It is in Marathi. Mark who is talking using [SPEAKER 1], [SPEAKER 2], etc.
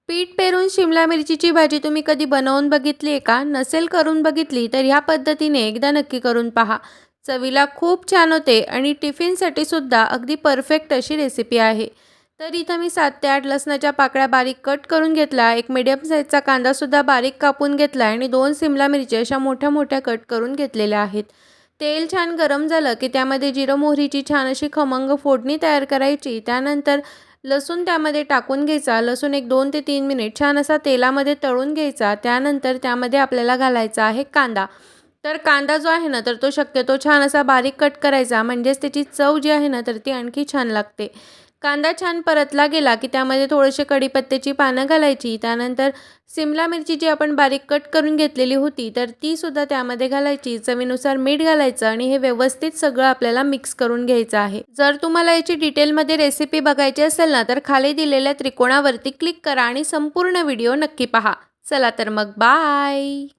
[SPEAKER 1] पीठ पेरून शिमला मिरचीची भाजी तुम्ही कधी बनवून बघितली आहे का? नसेल करून बघितली तर ह्या पद्धतीने एकदा नक्की करून पहा. चवीला खूप छान होते आणि टिफिनसाठी सुद्धा अगदी परफेक्ट अशी रेसिपी आहे. तर इथं मी 7 ते 8 लसणाच्या पाकळ्या बारीक कट करून घेतला. एक मीडियम साईजचा कांदासुद्धा बारीक कापून घेतला आणि 2 शिमला मिरची अशा मोठ्या-मोठ्या कट करून घेतलेल्या आहेत. तेल छान गरम झालं की त्यामध्ये जिरं मोहरीची छान अशी खमंग फोडणी तयार करायची. त्यानंतर लसूण त्यामध्ये टाकून घ्यायचा. लसूण एक 2 ते 3 मिनिट छान असा तेलामध्ये तळून घ्यायचा. त्यानंतर त्यामध्ये आपल्याला घालायचा आहे कांदा. तर कांदा जो आहे ना, तर तो शक्यतो छान असा बारीक कट करायचा. म्हणजेच त्याची चव जी आहे ना, तर ती आणखी छान लागते. कांदा छान परतला गेला की त्यामध्ये थोडेसे कढीपत्त्याची पानं घालायची. त्यानंतर सिमला मिरची जी आपण बारीक कट करून घेतलेली होती, तर ती सुद्धा त्यामध्ये घालायची. चवीनुसार मीठ घालायचं आणि हे व्यवस्थित सगळं आपल्याला मिक्स करून घ्यायचं आहे. जर तुम्हाला याची डिटेलमध्ये रेसिपी बघायची असेल ना, तर खाली दिलेल्या त्रिकोणावरती क्लिक करा आणि संपूर्ण व्हिडिओ नक्की पहा. चला तर मग बाय.